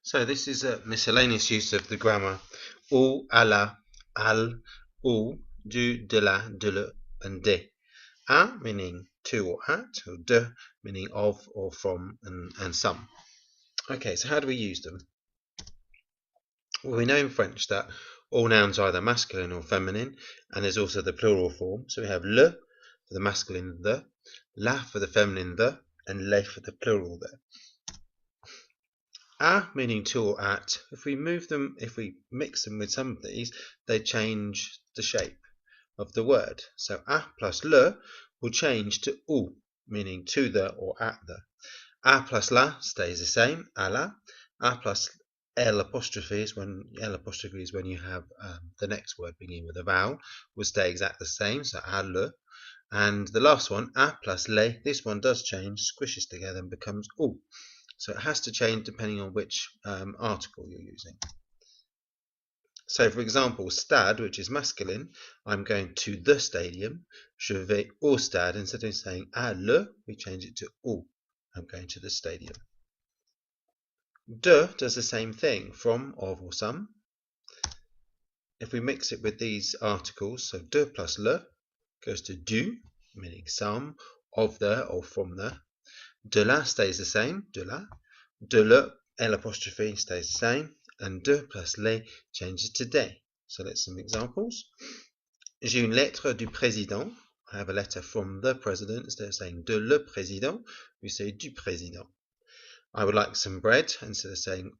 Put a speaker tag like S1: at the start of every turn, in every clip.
S1: So this is a miscellaneous use of the grammar ou, à la, al, ou, du, de la, de le, and de. A meaning to or at, or de meaning of or from and some. Okay, so how do we use them? Well, we know in French that all nouns are either masculine or feminine, and there's also the plural form. So we have le for the masculine the, la for the feminine the, and le for the plural the. A meaning to or at, if we mix them with some of these, they change the shape of the word. So a plus le will change to ou, meaning to the or at the. A plus la stays the same, à la. A plus L apostrophe is when you have the next word beginning with a vowel, will stay exactly the same, so à le. And the last one, a plus le, this one does change, squishes together and becomes ou. So it has to change depending on which article you're using. So for example, stade, which is masculine, I'm going to the stadium. Je vais au stade. Instead of saying à le, we change it to au. I'm going to the stadium. De does the same thing, from, of, or some. If we mix it with these articles, so de plus le goes to du, meaning some, of the or from the. De la stays the same, de la. De le, L apostrophe stays the same, and de plus les changes to de. So let's some examples. J'ai une lettre du président. I have a letter from the president. Instead of saying de le président, we say du président. I would like some bread. Instead of saying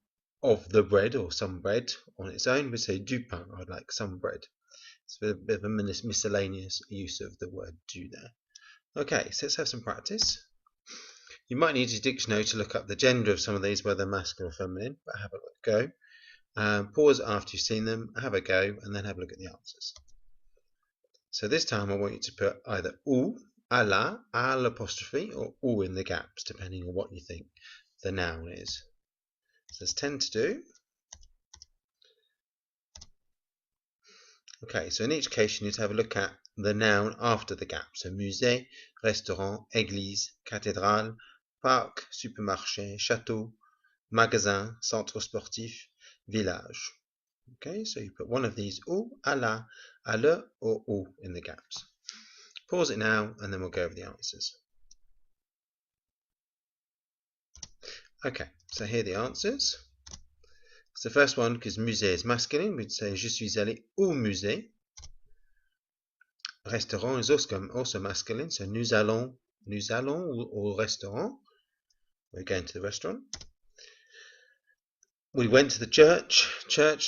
S1: of the bread or some bread on its own, we say du pain. I would like some bread. It's a bit of a miscellaneous use of the word du there. Okay, so let's have some practice. You might need your dictionary to look up the gender of some of these, whether masculine or feminine, but have a go. Pause after you've seen them, have a go, and then have a look at the answers. So this time I want you to put either ou, à la, à l'apostrophe, or ou in the gaps, depending on what you think the noun is. So there's 10 to do. Okay, so in each case you need to have a look at the noun after the gap. So musée, restaurant, église, cathédrale, parc, supermarché, château, magasin, centre sportif, village. Okay, so you put one of these ou, à la, à le, or ou in the gaps. Pause it now and then we'll go over the answers. Okay, so here are the answers. So the first one, because musée is masculine, we'd say je suis allé au musée. Restaurant is also masculine, so nous allons au restaurant. We're going to the restaurant. We went to the church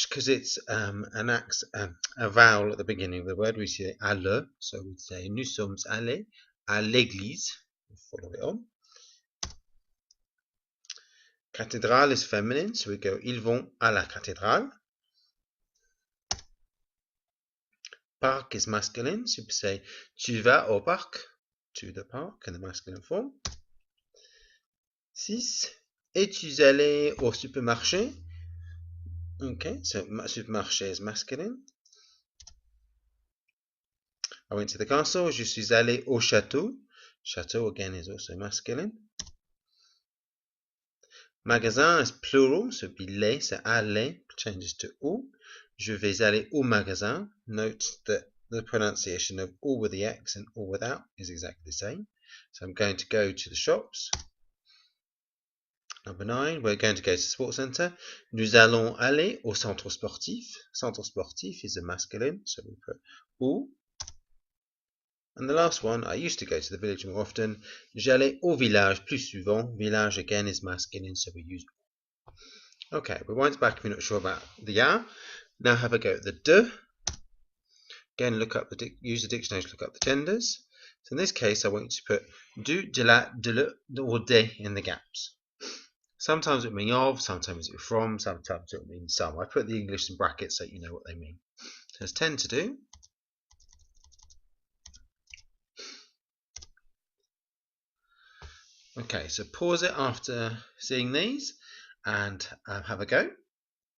S1: because it's a vowel at the beginning of the word. We say alle, so we'd say nous sommes allés à l'église. We'll follow it on. Cathédrale is feminine, so we go ils vont à la cathédrale. Parc is masculine, so we say tu vas au parc, to the park in the masculine form. 6. Es-tu allé au supermarché? Okay, so supermarché is masculine. I went to the castle. Je suis allé au château. Château again is also masculine. Magasin is plural, so be les, so aller changes to ou. Je vais aller au magasin. Note that the pronunciation of all with the X and all without is exactly the same. So I'm going to go to the shops. Number 9, we're going to go to the sports centre. Nous allons aller au centre sportif. Centre sportif is a masculine, so we put ou. And the last one, I used to go to the village more often. J'allais au village plus souvent. Village again is masculine, so we use ou. Okay, rewind back if you're not sure about the ya. Now have a go at the de. Again, use the dictionary to look up the genders. So in this case, I want you to put du, de la, de le, or de in the gaps. Sometimes it will mean of, sometimes it will from, sometimes it will mean some. I put the English in brackets so you know what they mean. So there's 10 to do. Okay, so pause it after seeing these and have a go,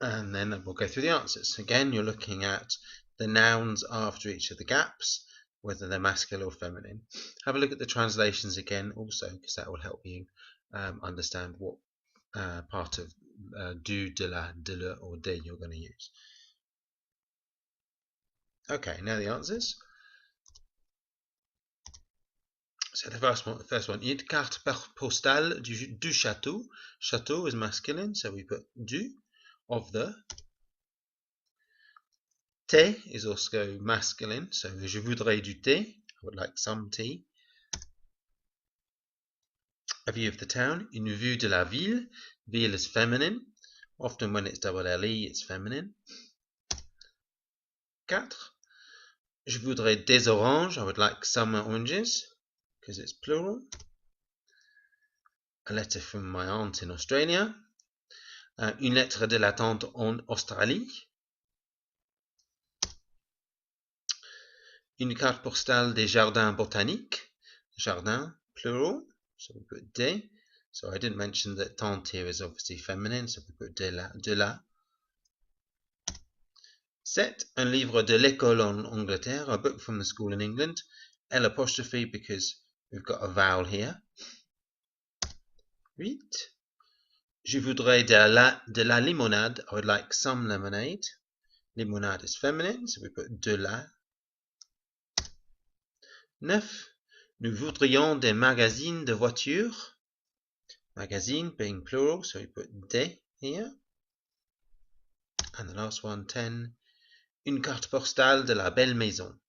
S1: and then we'll go through the answers. Again, you're looking at the nouns after each of the gaps, whether they're masculine or feminine. Have a look at the translations again also, because that will help you understand what part of du, de la, de le, or des you're going to use. Okay, now the answers. So the first one, une carte postale du château. Château is masculine, so we put du, of the. Thé is also masculine, so je voudrais du thé. I would like some tea. A view of the town, une vue de la ville. Ville is feminine. Often when it's double LE, it's feminine. 4. Je voudrais des oranges. I would like some oranges, because it's plural. A letter from my aunt in Australia. Une lettre de la tante en Australie. Une carte postale des jardins botaniques. Jardin, plural, so we put des. So I didn't mention that tante here is obviously feminine, so we put de la. 7. Un livre de l'école en Angleterre, a book from the school in England. L apostrophe because we've got a vowel here. 8. Je voudrais de la limonade. I would like some lemonade. Limonade is feminine, so we put de la. 9. Nous voudrions des magazines de voitures. Magazine being plural, so we put des here. And the last one, 10. Une carte postale de la belle maison.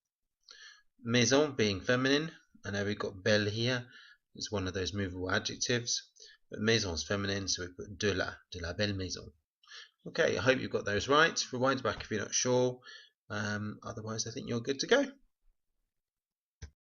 S1: Maison being feminine. I know we've got belle here. It's one of those movable adjectives. But maison is feminine, so we put de la belle maison. Okay, I hope you've got those right. Rewind back if you're not sure. Otherwise, I think you're good to go.